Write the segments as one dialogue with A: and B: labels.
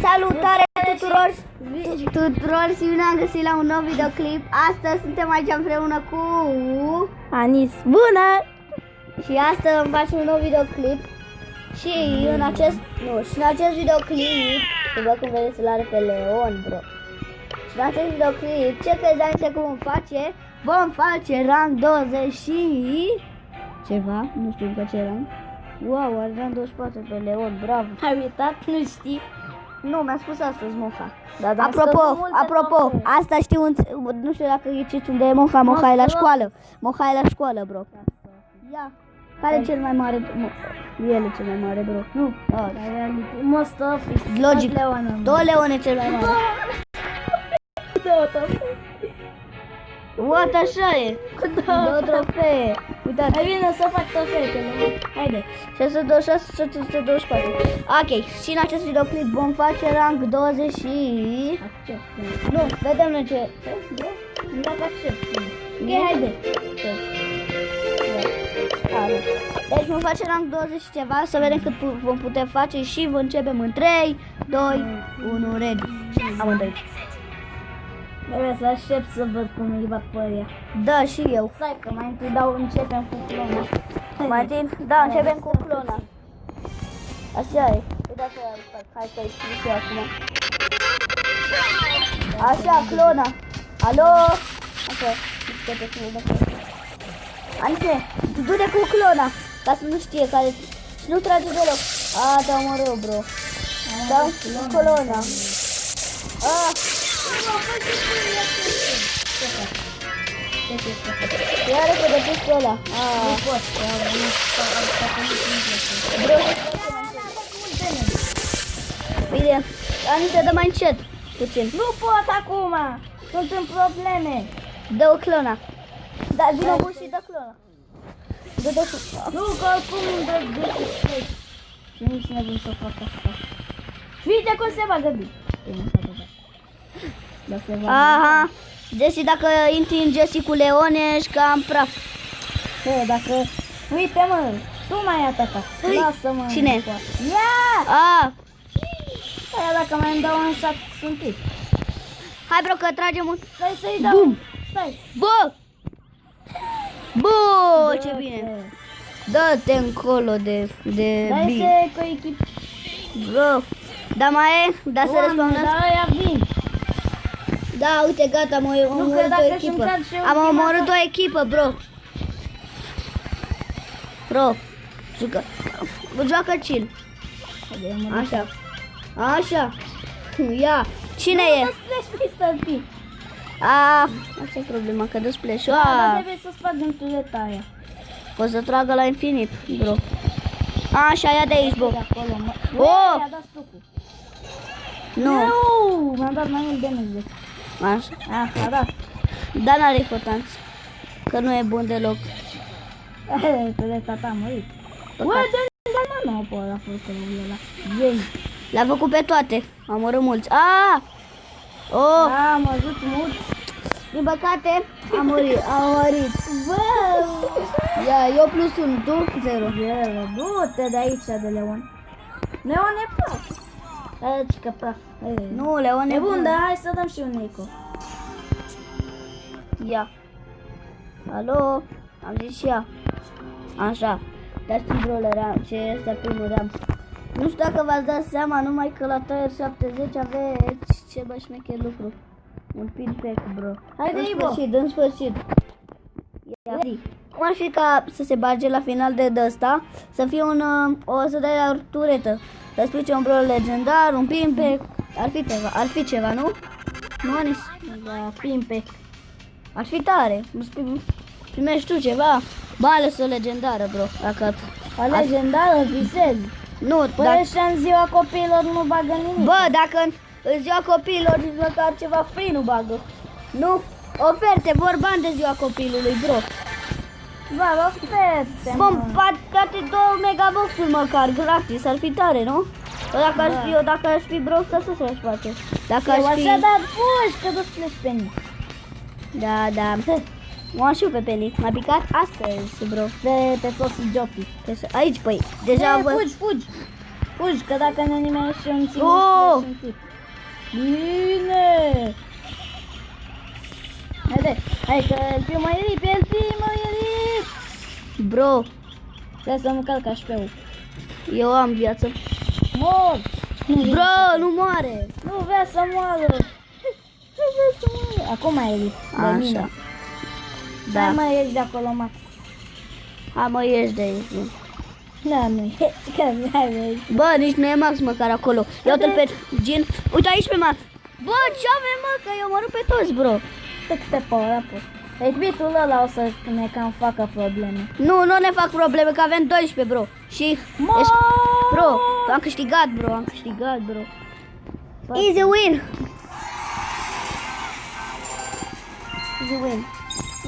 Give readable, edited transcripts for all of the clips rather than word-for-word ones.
A: Salutare tuturor și bine am găsit la un nou videoclip. Astăzi suntem aici împreună cu
B: Anis. Bună!
A: și astăzi îmi face un nou videoclip. Și în acest videoclip, după cum vedeți, îl are pe Leon, bro. Și în acest videoclip, ce credeți că vom face? Vom face rang 20 și ceva, nu știu încă ce rang. Wow, are rang 24 pe Leon, bravo.
B: Ai uitat? Nu știi?
A: Nu, mi-a spus astăzi Moha.
B: Da, dar
A: Apropo, asta știu, nu știu dacă ghiciți unde e Moha. Moha e la școală. Moha e la școală, bro. Ia. Care e cel mai mare? El e cel mai mare, bro. Nu.
B: Most of
A: Logic. Tot Leon e cel mai mare. What, așa e? Două trofee. Uitați.
B: Hai bine să fac trofeele.
A: Haide. 626, 724. Ok. Și în acest videoclip vom face rang 20 și... Nu, vedem noi ce...
B: Dacă accept.
A: Ok, haide. Deci vom face rang 20 și ceva, să vedem cât vom putea face și vom începem în 3, 2, 1, ready. Amândoi.
B: Trebuie să aștept să văd cum îi bat pe ea.
A: Da, și eu.
B: Stai că mai întâi începem cu clona.
A: Mai întâi, da, începem cu clona. Așa e. Uitați, hai să explic acum. Așa, clona. Alo? Așa, Anice, du-te cu clona, ca să nu știe care... Și nu trage deloc. Da, mă rău, bro. Da, cu clona. Ia repede pus ăla.
B: Nu pot.
A: Bro, bine, Anice, dă mai încet puțin.
B: Nu pot acum. Sunt în probleme.
A: Dă-o clona. Da, vină bun și dă clona. Dă-o
B: Nu, că oricum îmi dă de și nici nebun să fac asta. Uite cum se bagă bine. Da, se bagă.
A: Aha. Jesse, dacă intri în Jesse cu Leon, ești cam praf.
B: Dacă... Uite, mă, tu m-ai atacat. Lasă-mă.
A: Cine?
B: Ia! Aia dacă mai îmi dau un șat, sunt tip.
A: Hai, bro, că tragem un...
B: Stai să-i dau.
A: Bum!
B: Stai.
A: Bă! Bă, ce bine! Dă-te încolo de
B: Dai
A: bine.
B: să cu echipă.
A: Bro, da mai e? Da să respawnăm?
B: Da, aia vin.
A: Da, uite, gata, am omorât o echipă. Am omorât o echipă, bro. Bro, joacă chill. Așa. Așa. Ia. Cine e? Asta e problema, că dă splash-ul.
B: Da, trebuie să spargem tuleta aia.
A: Poți să tragă la infinit, bro. Așa, ia de aici, bro.
B: Oh! Mi-a dat sucul.
A: Nu.
B: Mi-a dat mai mult damage.
A: Așa.
B: A dat.
A: Dar n-are importanță. Că nu e bun deloc.
B: Tuleta ta a murit. Bă, de-mi nu pot la făcut ăla. Ei.
A: Le-a făcut pe toate. Am omorât mulți.
B: Am văzut mult.
A: Din păcate, am murit.
B: Bă!
A: Ia, eu plus 1, tu 0.
B: Du-te de aici, de Leon. Leon e praf. Aici că praf.
A: Nu, Leon
B: E
A: e
B: bun, dar hai să dăm și un eco.
A: Ia. Alo? Am zis și ea. Așa. Dați brawler, ce este primul ram. Nu știu dacă v-ați dat seama, numai că la Tier 70 aveți ce bă șmecher lucru. Un pin pack, bro.
B: Haide, Ivo.
A: În sfârșit. Ia. Cum ar fi ca să se bage la final de ăsta, să fie să dai la turetă. Să explice un brawler legendar, un pin pack. Ar fi ceva, nu? Nu, Anis?
B: Da, pin pack.
A: Ar fi tare. Primești tu ceva. Mai ales o legendară, bro. Dacă...
B: O legendară, visezi.
A: Nu,
B: Păi ăștia în ziua copiilor nu bagă nimic.
A: Bă, dacă în ziua copiilor nici măcar ceva free nu bagă. Nu? Oferte, vor bani de ziua copilului, bro.
B: Bă, oferte,
A: Bă, poate 2 megabox-uri măcar, gratis, ar fi tare, nu? Dacă aș fi bro, să se face. Dacă aș fi...
B: Așa, dar fugi, că du-ți pleci pe mine.
A: Da. O am și eu pe Penny. M-a picat astăzi, bro.
B: Pe sos Jockey.
A: Aici, păi. Deja văd.
B: Fugi. Fugi, că dacă ne nimerește un țin,
A: Oh!
B: un tip. Bine! Hai că îl fiu mai elit,
A: Bro,
B: Trebuie să-mi calc HP-ul.
A: eu am viață.
B: Mor!
A: Bro, nu moare.
B: Nu vrea să moară! Nu vrea să moară! Acum mai elit, de mine.
A: Așa.
B: Hai
A: Da.
B: mai ieși de acolo, Max.
A: Hai mă, ieși de aici. Bă.
B: Da, nu ieși, că nu ai.
A: Bă, nici nu e Max măcar acolo. Ia-te-l pe Gin. Uite aici pe Max. Bă, ce avem, mă? Că eu mă rup pe toți, bro.
B: Te power up. Edbitul ăla o să ne cam facă probleme.
A: Nu ne fac probleme, că avem 12, bro. Și... Bro, am câștigat, bro. Am câștigat, bro. Easy win. Easy win.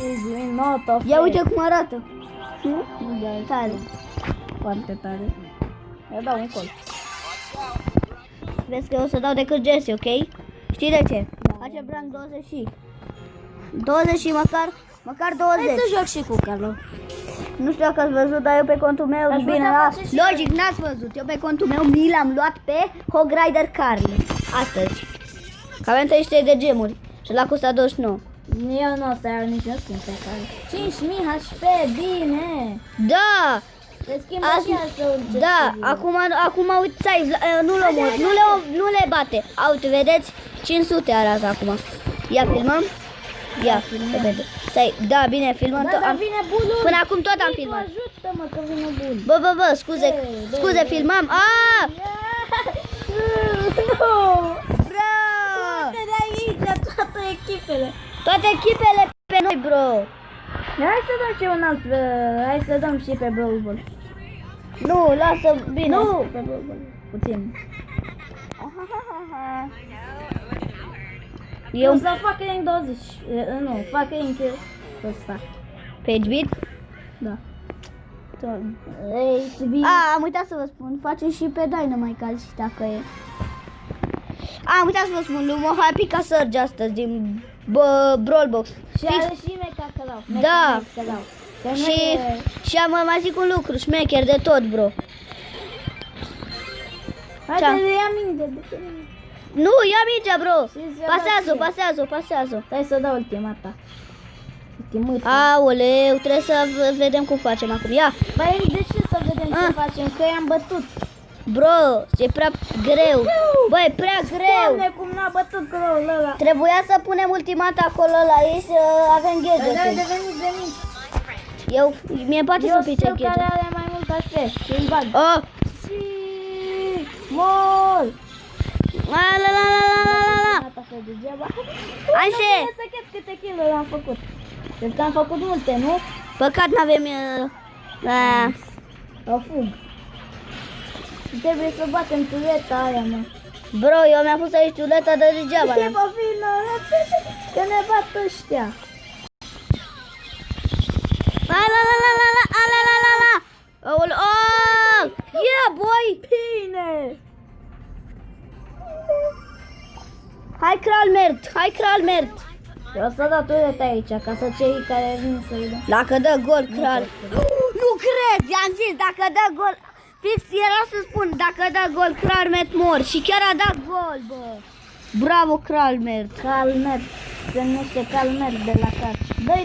B: Easy, not of
A: Ia uite cum arată.
B: Nu da,
A: Tare.
B: foarte tare. Eu dau un col.
A: Vezi că eu o să dau decât Jesse, ok? Știi de ce? Face rank 20 și... 20 și măcar 20.
B: Hai să joc și cu Carlo.
A: Nu știu dacă ați văzut, dar eu pe contul meu,
B: Aș
A: bine,
B: putea
A: la,
B: face și
A: logic, n-ați văzut. Eu pe contul meu mi l-am luat pe Hog Rider Carly. Astăzi. Că avem 33 de gemuri. Și l-a costat 29.
B: Eu nu o să iau niciun skin pe care. 5000 HP, bine!
A: Da!
B: Le schimbă
A: Azi-
B: și asta un
A: Da, acum uite, stai, nu le bate. Uite, vedeți? 500 arată acum. Ia, filmăm? Ia, repede. Stai, da, bine, filmăm.
B: Da, dar vine bulul!
A: Până acum tot am
B: Nicu,
A: filmat.
B: ajută-mă că vine bulul.
A: Bă, scuze, filmam.
B: Nu!
A: Bro!
B: Te de aici, toate echipele.
A: Toate echipele pe noi, bro.
B: Hai să dăm și un alt, hai să dăm și pe Brawl Ball.
A: Nu, lasă, bine.
B: Nu, pe Brawl Ball. Puțin.
A: Eu
B: O să fac rank 20. Nu, fac rank ăsta.
A: Page beat?
B: Da. Ei, să bine.
A: Am uitat să vă spun, facem și pe Dynamite azi, dacă e. Am uitat să vă spun, lui Mohai pica Surge astăzi din Brawlbox.
B: Și are și meca călau.
A: Da.
B: Și...
A: Și am mai zic un lucru, șmecher de tot, bro.
B: Haide,
A: Ce-am?
B: ia minte.
A: Nu, ia mingea, bro.
B: Și să
A: Pasează-o.
B: Stai să dau ultima ta. Ultimul.
A: Aoleu, trebuie să vedem cum facem acum. Ia,
B: Păi, de ce să vedem ce facem? Că i-am bătut.
A: bro, e prea greu. Băi, prea greu.
B: Doamne, cum n-a bătut crowul ăla.
A: Trebuia să punem ultimata acolo la ei să avem
B: Dar
A: gadget.
B: veniți.
A: Mie poate
B: Eu
A: să
B: sunt
A: pice
B: cel care
A: gadget.
B: are mai mult HP și îl bag.
A: Oh,
B: Și... Mor!
A: la.
B: Atacă degeaba.
A: Așa.
B: Nu să cred câte kill-uri am făcut. Cred că am făcut multe, nu?
A: Păcat n-avem...
B: O fug. Trebuie să batem tureta aia, mă.
A: Bro, eu mi-am pus aici tuleta de degeaba.
B: Ce bă, vină, că ne bat ăștia.
A: La. Oh, yeah, boy.
B: Bine!
A: Hai, Kral Mert.
B: Eu o să dau tureta aici, ca să cei care vin să-i dau.
A: Dacă dă gol, Kral. Nu cred, i-am zis, dacă dă gol. Fix era să spun, dacă dă gol, Kral Mert mor. Și chiar a dat gol, bă. Bravo, Kral Mert.
B: Calmer, se numește Calmer de la car. Dă-i.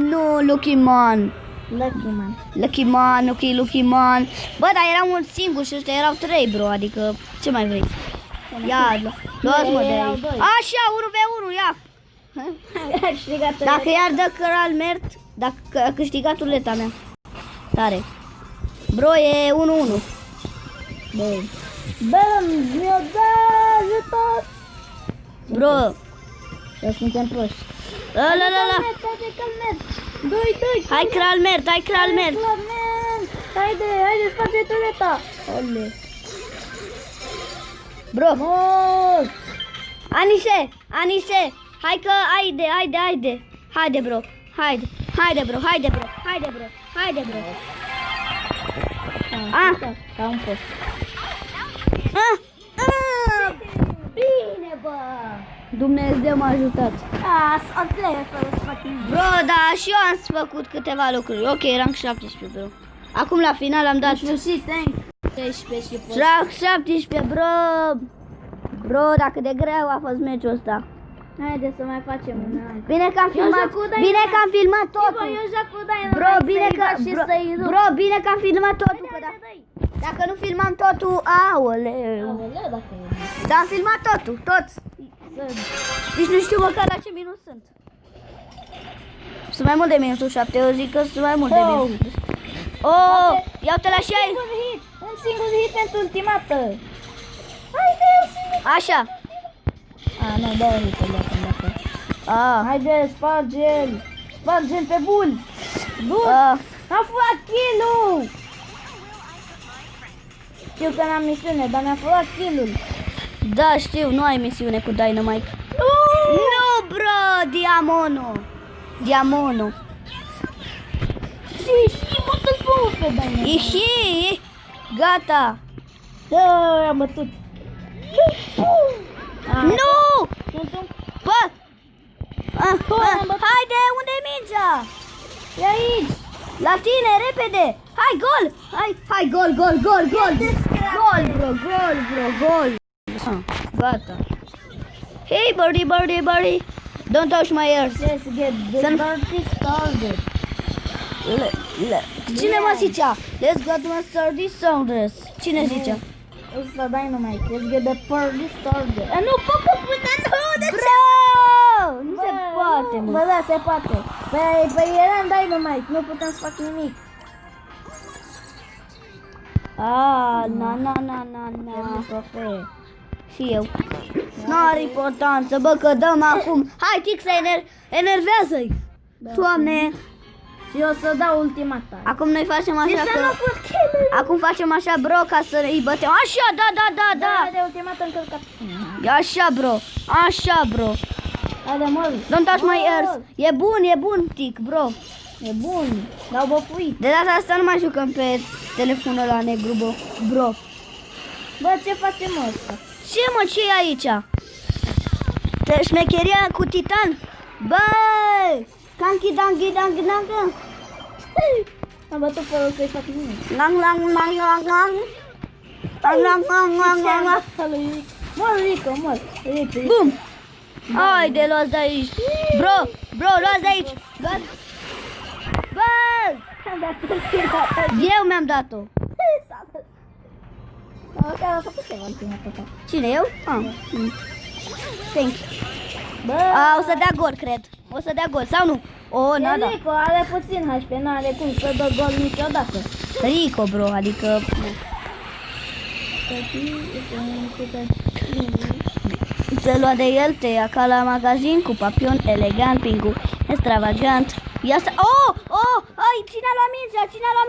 A: Nu, Lucky Man.
B: Lucky man.
A: Lucky Man. Bă, dar era unul singur și ăștia erau 3, bro, adică ce mai vrei? Ia, luați-mă de
B: Erau
A: aici.
B: doi.
A: Așa, 1v1, ia.
B: Ai câștigat
A: Dacă iar dă Kral Mert, dacă a câștigat ruleta mea. Tare. Bro, e 1-1.
B: Bă, mi-o dă ajutor!
A: Bro,
B: Eu suntem proști.
A: la.
B: Calmer! Doi!
A: Hai, Kral Mert.
B: Calmer! Haide, sparge tureta! Ole!
A: Bro,
B: Mor!
A: Anise, hai că haide. Haide, bro. Haide, bro.
B: Ca un post.
A: Bine, bă. Dumnezeu m-a ajutat.
B: Să fără să fac nimic.
A: Bro, da, și eu am făcut câteva lucruri. Ok, rank 17, bro. Acum la final am dat
B: Și tank. 13 și poți.
A: track 17, bro. Bro, dacă de greu a fost meciul ăsta.
B: Haide să mai facem un alt.
A: Bine că am filmat,
B: joc cu Dynamite.
A: bine că am filmat totul.
B: Eu joc cu Dynamite.
A: Bro, bine că,
B: și
A: bro,
B: să-i rup.
A: bro, bine că am filmat totul, că
B: Haide, dai.
A: dacă nu filmam totul, aoleu.
B: Aoleu, dacă e.
A: Dar am filmat totul, toți. Nici nu știu măcar la ce minut sunt. Sunt mai mult de minutul 7, eu zic că sunt mai mult de
B: Oh.
A: minut. Oh, ia uite la 6.
B: Un singur hit pentru ultimată. Haide, un singur.
A: Așa.
B: Nu, două hituri dacă.
A: Ah.
B: Haide, sparge-l. Sparge-l pe bul. Bun.
A: Ah.
B: Am furat kill-ul. Știu că n-am misiune, dar mi-a furat kill-ul.
A: Da, știu, nu ai misiune cu Dynamite. Nu, bro, Diamono.
B: Și bătut pe Dynamite.
A: Ihi, gata.
B: Am bătut.
A: Nu!
B: Sunt un...
A: Bă!
B: am bătut.
A: Haide, unde e mingea?
B: E aici.
A: La tine, repede! Hai, gol! Hai, gol! Gol, gol! Gata. Hey, birdie! Don't touch my ears.
B: Let's get the party started.
A: Cine mă zicea? Let's go to started sounders. Cine zicea?
B: Ăsta Dynamite. Let's get the party started. Nu pot că până nu.
A: Bro! Nu se poate, mă.
B: Bă, da, se poate. Păi eram Dynamite. Nu putem să fac nimic.
A: Na. Și eu. N-are importanță, bă, că dăm acum. Hai, Tix, enervează-i. Doamne.
B: Și eu să dau ultimata.
A: Acum noi facem așa că... Acum facem așa, bro, ca să îi bătem. Așa, da.
B: De ultimata încălcat.
A: Așa, bro.
B: Haide, mor.
A: Don't touch my ears. E bun, Tic, bro.
B: E bun. L-au băfuit.
A: De data asta nu mai jucăm pe telefonul ăla negru, bro.
B: Bă, ce facem ăsta?
A: Ce e aici? Șmecheria cu titan? Bă! Kanki dangi.
B: Am bătut fără să-i fac nimic.
A: Lang.
B: Mor, Rico, mor.
A: Bum! Haide, luați de aici. Bro, luați de aici. Bă! Eu mi-am dat-o.
B: A făcut ceva ultimata.
A: Cine, eu? Thank you.
B: Bă,
A: O să dea gol, cred. O să dea gol, sau nu? Nada.
B: Rico are puțin HP, n-are cum să dă gol niciodată.
A: Rico, bro, adică... Se lua de el, te ia ca la magazin cu papion elegant, pingu extravagant. Ia să... Ai, cine a luat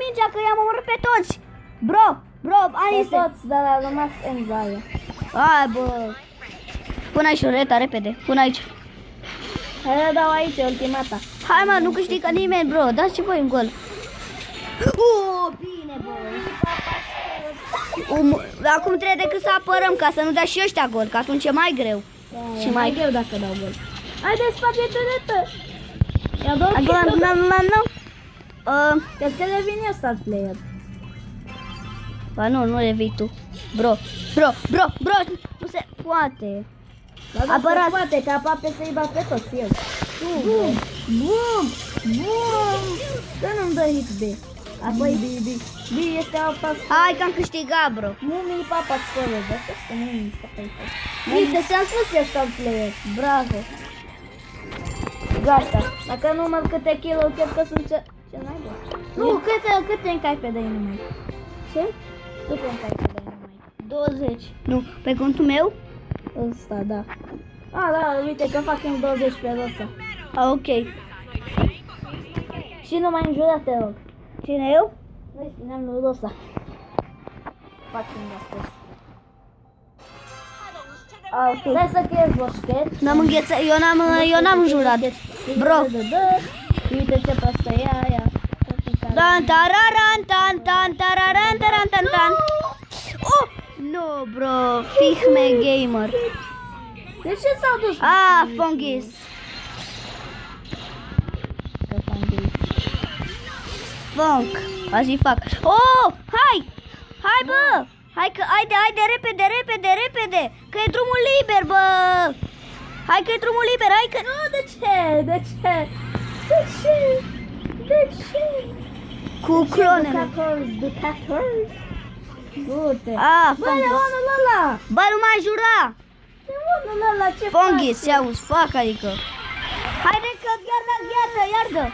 A: mingea, că i-am omorât pe toți. Bro,
B: Pe
A: este.
B: toți, dar a rămas Enzaia.
A: Hai, bă. Pune aici ruleta, repede, pune aici.
B: Hai, dau aici ultimata.
A: Hai, mă, nu câștigă nimeni, bro, dați și voi un gol. Bine, bă. Acum trebuie decât să apărăm ca să nu dea și ăștia gol, că atunci e mai greu.
B: Și mai greu dacă dau gol. Haide, spate turetă! Ia două
A: Nu.
B: Că să revin eu start player.
A: Ba nu revii tu. Bro, nu se poate.
B: Dar nu se poate, că aproape să-i bat pe toți eu. Bum! Că nu-mi dă hit B. Apoi B este apa.
A: Hai că am câștigat, bro.
B: Mumii papa scoră, bă, ce stă mumii papa. Uite, ți-am spus eu start player. Bravo. Gata. Dacă nu mă câte kill-uri, cred că sunt ce mai bun. Nu, câte încai pe Dynamite? Ce? Câte încai pe Dynamite?
A: 20. Nu, pe contul meu?
B: Ăsta, da. Da, uite că fac în 20 pe ăsta.
A: Ok.
B: Și nu mai înjura, te rog.
A: Cine, eu?
B: Noi țineam lui ăsta. Fac în asta.
A: Ok.
B: Stai să crezi, boșchet.
A: N-am înghețat, eu n-am înjurat. Bro.
B: Uite ce proastă e aia.
A: Tan. No, bro, Fihme Gamer.
B: De ce s-au dus?
A: Fungus. Funk. Așa fac. Oh, hai! Hai, bă! Hai că, haide, repede! Că e drumul liber, bă! Hai că e drumul liber, hai că...
B: Nu, de ce?
A: Cu clonele.
B: Ducatori. Du-te.
A: Ah,
B: Bă,
A: Fungus.
B: Leonul ăla.
A: Bă, nu mai jura!
B: Leonul ăla, ce
A: Fungus,
B: face?
A: ce auzi, fac, adică. Haide că iardă!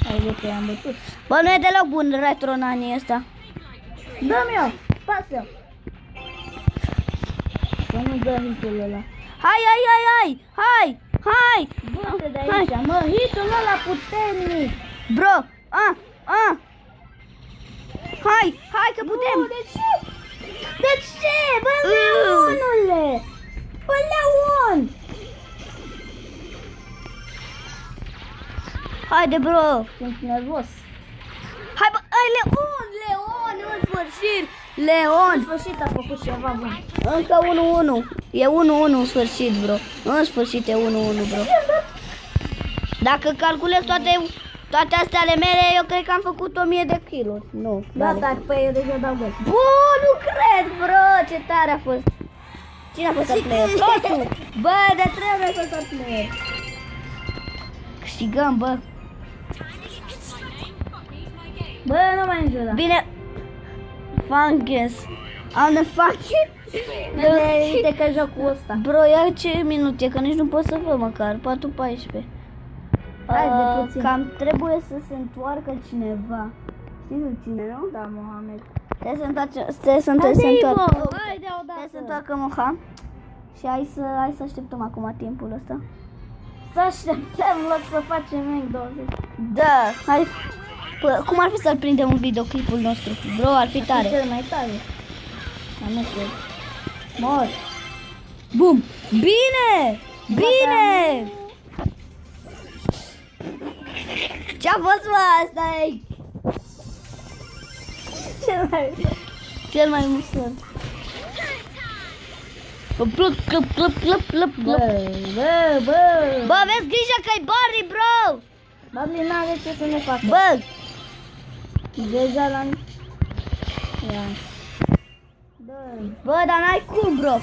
B: Hai, uite, am bătut.
A: Bă, nu e deloc bun retro în anii ăsta.
B: Dă-mi eu, pasă. Să nu dă hitul ăla.
A: Hai!
B: Du-te de aici, mă, hitul ăla puternic.
A: Bro, hai că putem.
B: Nu, de ce? De ce? Bă, Leonule! Bă, Leon!
A: Haide, bro.
B: Sunt nervos.
A: Hai, bă, Leon, în sfârșit.
B: În
A: Leon.
B: sfârșit a făcut ceva bun.
A: Încă 1-1. E 1-1 în sfârșit, bro. În sfârșit e 1-1, bro. Dacă calculez toate astea ale mele, eu cred că am făcut 1000 de kiluri. Nu.
B: Da, dar pe eu deja dau gol.
A: Bă, nu cred, bro. Ce tare a fost. Cine a fost al player? Totul. Bă, de 3 ori a fost al player. Câștigăm, bă.
B: Bă, nu mai înjura.
A: Bine. Fungus. Am de fucking.
B: Uite că jocul ăsta.
A: Bro, ia ce minut e, că nici nu pot să văd măcar. 4-14.
B: Hai de puțin.
A: Cam trebuie să se întoarcă cineva. Știi cine, nu?
B: Da, Mohamed.
A: Trebuie să întoarcă.
B: Haide odată.
A: Trebuie să întoarcă Moha. Și hai să așteptăm acum timpul ăsta.
B: Să așteptăm în loc să facem rank 20.
A: Da, hai. Pă, cum ar fi să-l prindem în videoclipul nostru? Bro, ar fi tare.
B: Cel mai tare. Dar nu cred. Mor.
A: Bum! Bine! Bine! Ce-a fost, mă? Asta e cel mai musor.
B: Bă.
A: Bă, aveți grijă că-i Barry, bro!
B: Babli n-are ce să ne facă.
A: Bă!
B: Deja l-am... Ia.
A: Bă, dar n-ai cum, bro!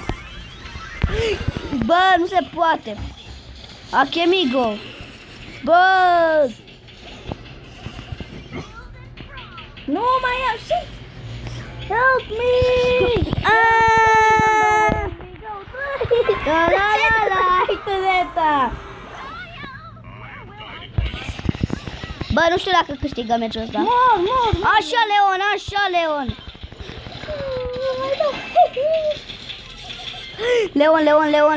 A: Bă, nu se poate! Achemigo! Bă!
B: Nu mai am shit! Help me!
A: La. Bă, nu știu dacă câștigă meciul ăsta.
B: Mor!
A: Așa, Leon!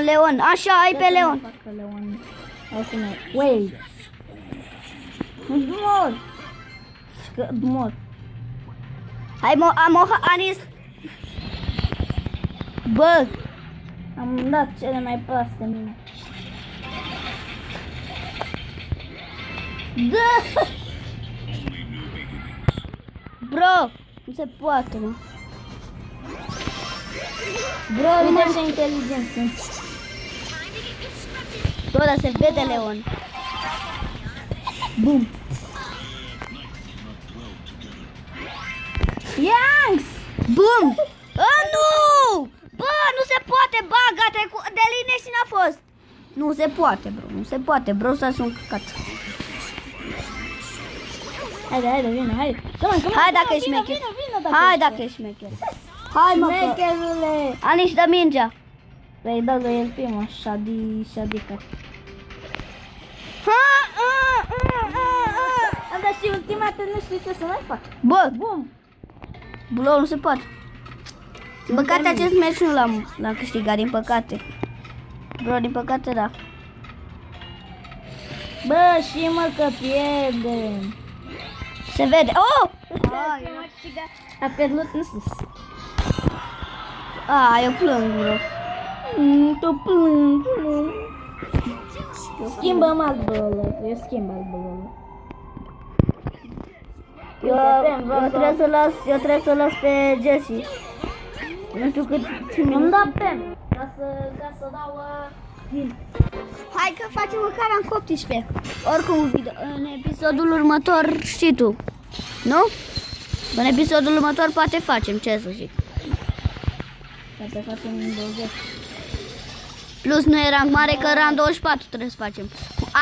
A: Leon! Așa, ai pe Leon!
B: Wait! Mor!
A: Hai, Anis! Bă!
B: Am dat cele mai proaste mine.
A: Da! Bro! Nu se poate, mă. Bro,
B: Uite ce inteligent sunt.
A: Bro, dar se vede Leon. Bum!
B: Yanks!
A: Bum! Nu! Bă, nu se poate, baga, de linie și n-a fost. Nu se poate, bro, nu se poate, bro, să sunt căcat.
B: Haide, vină, hai.
A: Hai dacă ești șmecher. Hai dacă ești șmecher. Hai, mă, că...
B: Șmecherule!
A: Anici, dă mingea.
B: Păi dă lui el primul, șadică. Am dat și ultima dată, nu știu ce să mai fac.
A: Bă,
B: Bum!
A: bro, nu se poate. Din păcate acest meci nu l-am câștigat, din păcate. Bro, din păcate, da.
B: Bă, și mă că pierdem.
A: Se vede. Oh!
B: A pierdut în sus.
A: Eu plâng, bro.
B: Tu plâng. Schimbăm alt bălă. Eu schimb alt bălă.
A: Eu trebuie să las pe Jesse. Nu știu cât
B: Îmi da pen. Ca să dau
A: Hai că facem măcar în 18. Oricum, în episodul următor știi tu. Nu? În episodul următor poate facem, ce să zic.
B: Poate facem în 20.
A: Plus nu e rang mare, că rang 24 trebuie să facem.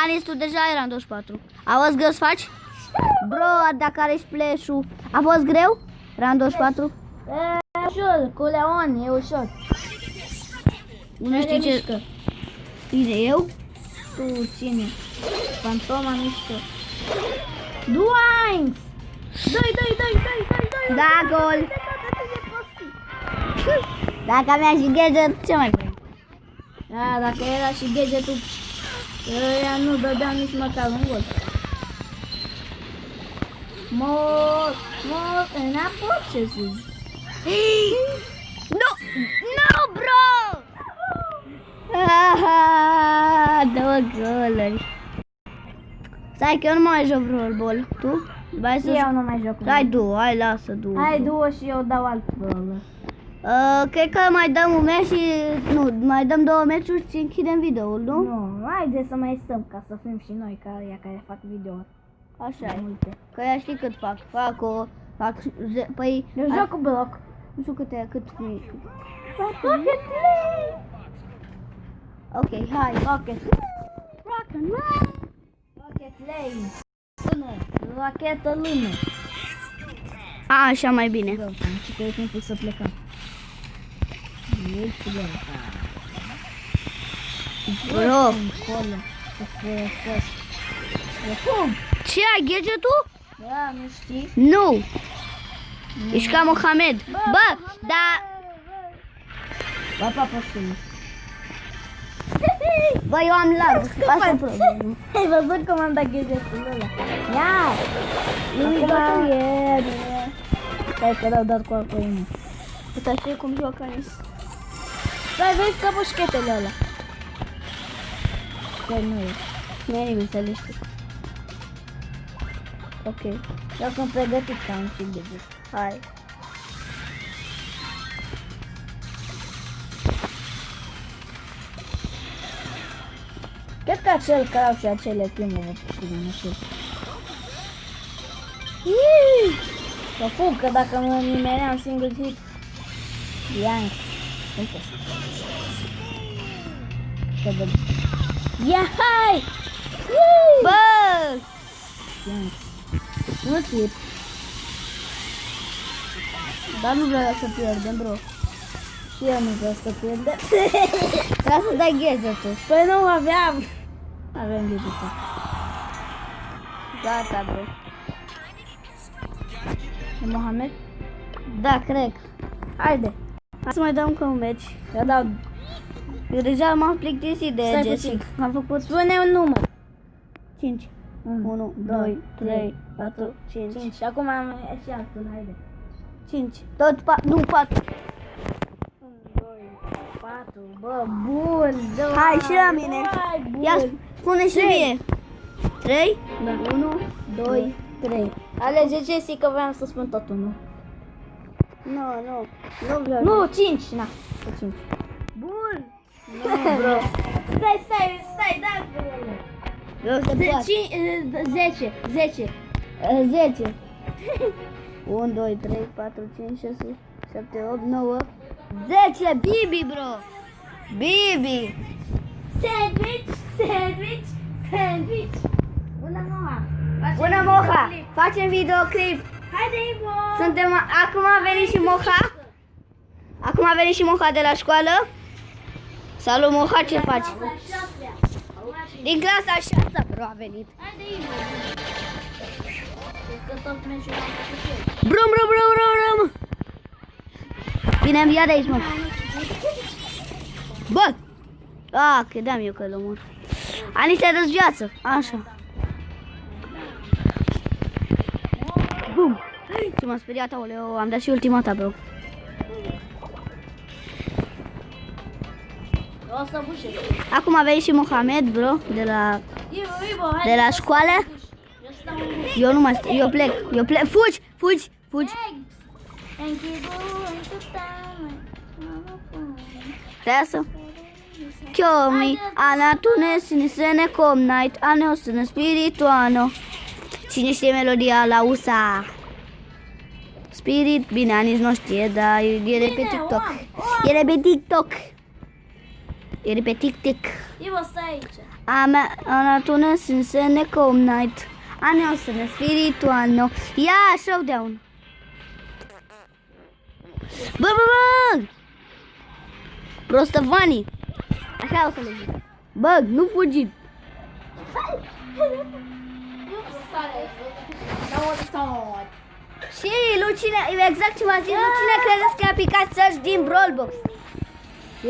A: Anis, tu deja ai rang 24. Auzi greu să faci? Bro, dacă are splash-ul. A fost greu? Rang 24?
B: E ușor, cu Leon, e ușor.
A: Nu știu ce... Bine, eu?
B: Tu cine? Fantoma mișcă. Duains! Dai!
A: Da, gol! Dacă avea și gadget, ce mai vrei?
B: Da, dacă era și gadgetul, ăia nu dădeam nici măcar un gol. Mor, înapoi, ce să zic?
A: Nu, bro! Două goluri. Stai că eu nu mai joc rolbol. Tu?
B: Eu nu mai joc.
A: Hai du, hai lasă du.
B: Hai duo și eu dau alt rolă.
A: Cred că mai dăm un meci și... Nu, mai dăm 2 meciuri și închidem videoul, nu?
B: Nu, haide să mai stăm ca să fim și noi ca ea care fac video.
A: Așa e.
B: Multe.
A: Că ea știi cât fac. Păi...
B: Eu joc cu bloc.
A: Nu știu cât mic.
B: Rocket League!
A: Ok, hai.
B: Rocket
A: Rocket
B: League! Rachetă lună!
A: Așa mai bine.
B: Bă, și că e timpul să plecăm.
A: Bro.
B: Acolo. Cum?
A: Ce ai gadgetul?
B: Da, nu știi?
A: Nu. Ești ca Mohamed. Bă, da.
B: Papa, poți.
A: Bă, eu am lag. Asta e problema.
B: Ai văzut cum am dat gadgetul ăla? Ia! Acum tu e. Stai că l-au dat cu alcoină.
A: Uite, știi cum joacă Anis.
B: Stai, vezi că bușchetele ăla. Stai, nu e.
A: Nu e nimic să le știu. Ok.
B: Eu sunt pregătit ca un și gadget.
A: Hai.
B: Cred că acel crau și acele prime vă câștigă, nu știu. Să fug, că dacă mă nimeream single hit. Yanks. Sunt ăsta. Ia, hai!
A: Bă!
B: Yanks. Nu tip.
A: Dar nu vreau să pierdem, bro.
B: Și eu nu vreau să pierdem.
A: Trebuie să dai gadgetul.
B: Păi nu aveam. Avem gadgetul.
A: Gata, bro.
B: E Mohamed?
A: Da, cred.
B: Haide.
A: Hai să mai dăm încă un meci.
B: Eu dau.
A: Eu deja m-am plictisit de
B: Stai
A: Jessica.
B: puțin.
A: Am făcut
B: Spune un număr.
A: 5. 1, 2, 3, 4, 5.
B: 5. Și acum am și altul, haide.
A: 5. Tot 4. Nu, 4.
B: 1, 2, 4. Bă, bun.
A: Hai și la mine.
B: Hai, bun.
A: Ia spune și mie. 3,
B: Da.
A: 1, 2.
B: 3. Alege Jessica, voiam să spun tot unul.
A: Nu vreau.
B: Nu, 5. Na, cu 5.
A: Bun.
B: Nu, bro. Stai, da,
A: Eu să plac.
B: 10.
A: 10. 1, 2, 3, 4, 5, 6, 7, 8, 9, 10. Bibi, bro. Bibi.
B: Sandwich. Bună, Moha.
A: Bună, Moha. Facem videoclip.
B: Haide, Ivo.
A: Acum a venit și Moha. Acum a venit și Moha de la școală. Salut, Moha, ce faci? Din clasa 6, bro, a venit.
B: Haide, Ivo. Că tot meciul am făcut eu.
A: Brum. Bine, ia de aici, mă. Bă! Credeam eu că îl omor. Ani, te-ai dus viață. Așa. Bum! Ce m-a speriat, aoleu, am dat și ultimata, bro.
B: O să bușesc.
A: Acum a venit și Mohamed, bro, de la
B: Ivo,
A: de la școală.
B: eu stau în buș.
A: Eu nu mai stau, eu plec. Fugi.
B: Thank you, boy, to time.
A: Stai să. Chiomi, Anatune, Sinisene, Comnight, Aneosune, Spirituano. Cine știe melodia la USA? Spirit, bine, Anis nu știe, dar e de pe TikTok. E de pe TikTok. E de pe TikTok.
B: Ivo, stai aici.
A: Anatune, Sinisene, Comnight, Aneosune, Spirituano. Ia, showdown. Bă! Prostăvanii. Așa o să le zic. Bă, nu fugi. Și Lucina, exact ce m-a zis Lucina, credeți că a picat search din Brawlbox?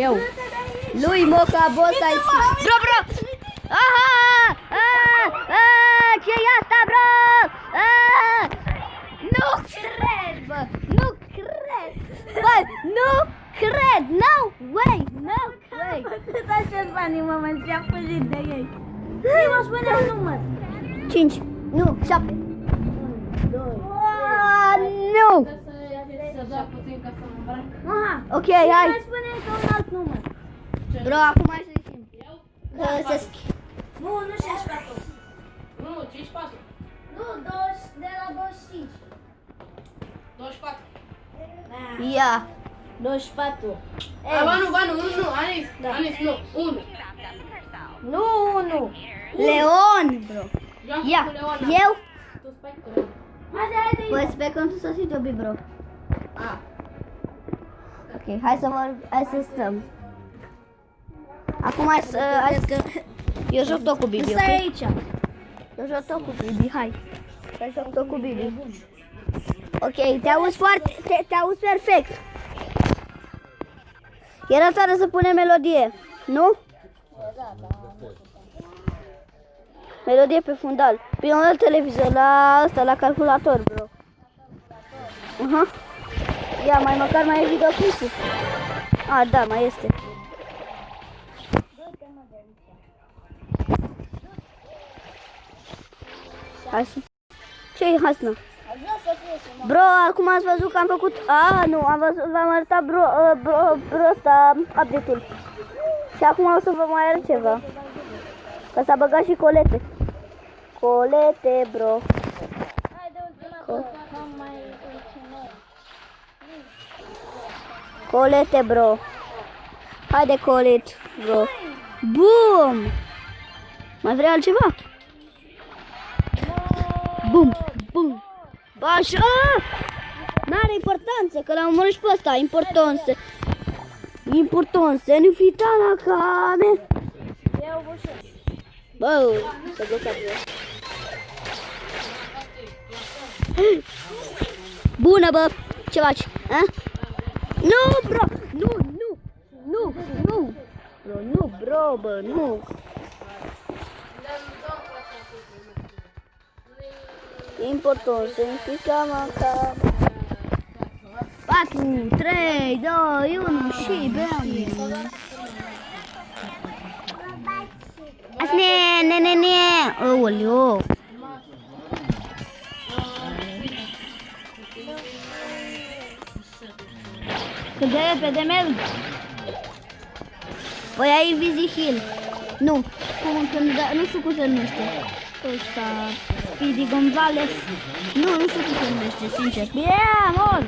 A: Eu. Lui Moca Boss aici. Bro! Aha! Ce e asta, bro? Nu cred, bă! Nu cred! Bă, nu cred! No way! No way!
B: Cât aștept banii, mă, și-a fugit de ei. Ivo, spune un număr.
A: 5. Nu, 7. Nu!
B: Aha.
A: Ok, hai.
B: Mai spune că un alt număr.
A: Bro, acum hai să zicem. Să schimb.
B: Nu 64.
C: Nu, 54.
B: Nu, 20, de la 25.
C: 24.
A: Ia.
B: 24.
C: Vanu, nu, Anis, nu, 1.
B: Nu, 1.
A: Leon, bro. Ia. Eu?
C: Tu spai cu Leon.
B: Haide.
A: Păi sperăm tu să fii dobi, bro.
C: A.
A: Ok, hai să stăm. Acum hai să... Eu joc tot cu Bibi,
B: Stai
A: ok?
B: aici.
A: Eu joc tot cu Bibi, hai. Să joc tot cu Bibi. Ok, te auzi foarte... Te auzi perfect. Era tare să punem melodie, nu? Melodie pe fundal. Pe un alt televizor, la asta, la calculator, bro. Aha. Ia, măcar mai e videoclipul. Ah, da, mai este. Hai să... Ce-i Hasna? Bro, acum ați văzut că am făcut... nu, am văzut, v-am arătat bro ăsta, update-ul. Și acum o să vă mai arăt ceva. Că s-a băgat și colete. Colete, bro. Colete, bro. Haide, colet, bro. Bum! Mai vrei altceva? Bum! Așa! N-are importanță, că l-am omorât și pe ăsta. Importanță, nu fi tana came. Bă, să blocat, bro. Bună, bă! Ce faci? A? Nu, bro! Nu! Bro, nu, bro, bă, nu! Important să nu fii ca 4, 3, 2, 1 și beam! Ne! Aoleu! Cât de repede merg! Păi ai Vizzy Hill. Nu, nu știu cum se numește. Ăsta, Speedy Gonzales. Nu știu cum se numește, sincer. Yeah, mor!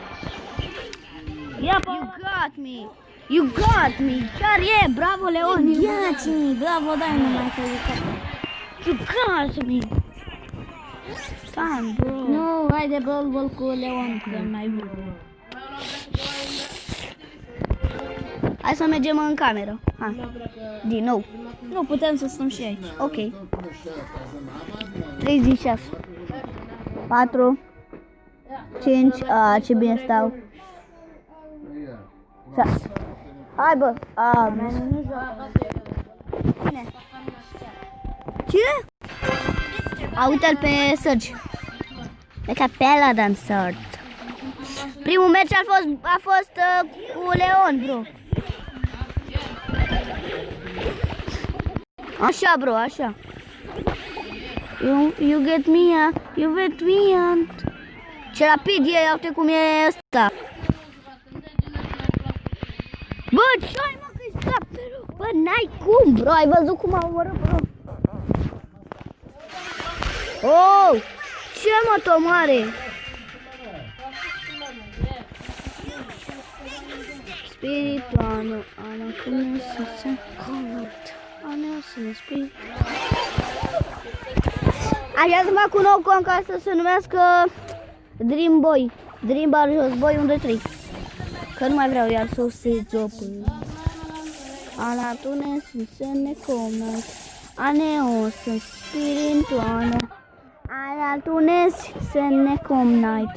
A: You got me! Chiar e, bravo, Leon!
B: Ia-ți-mi, bravo, dai numai că
A: You got me! Damn, bro!
B: nu, haide bol cu Leon, că e mai bun.
A: Hai să mergem în cameră. Ha. Din nou.
B: Nu, putem să stăm și aici.
A: Ok. 36. 4. 5. Ce bine stau. 6. Hai, bă. Cine? Uite-l pe Serge. E ca Paladin Sword. Primul meci a fost cu Leon, bro. Așa, bro, așa. You get me and... Ce rapid e, uite cum e ăsta. Bă, ce ai, mă, că-i Bă, n-ai cum, bro, ai văzut cum a omorât, bro? Oh, ce moto mare! Spiritualul, anacum se convert, anacum spirit. Așa să fac un nou con ca să se numească Dream Boy, Dream Bar Jos Boy 1, 2, 3. Că nu mai vreau iar să o se zopă. Anatune să ne comnat, aneo să spirituală. Anatune să ne comnat,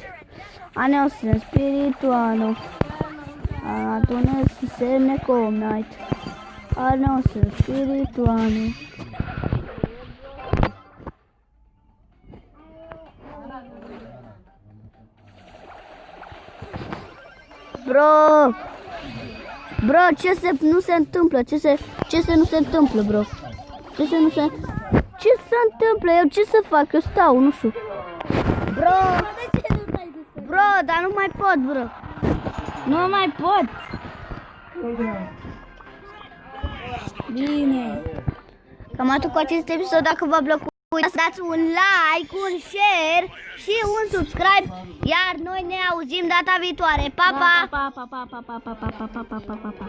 A: aneo să spirituală. Anatune să ne comnat, aneo să spirituală. Bro! Bro, nu se întâmplă? Ce se nu se întâmplă, bro? Ce se întâmplă? Eu ce să fac? Eu stau, nu știu. Bro, dar nu mai pot, bro.
B: Nu mai pot. Bine.
A: Cam atât cu acest episod. Dacă v-a plăcut, să dați un like, un share și un subscribe. Iar noi ne auzim data viitoare. Pa, pa!
B: Pa, pa, pa, pa, pa, pa, pa, pa, pa, pa, pa, pa, pa.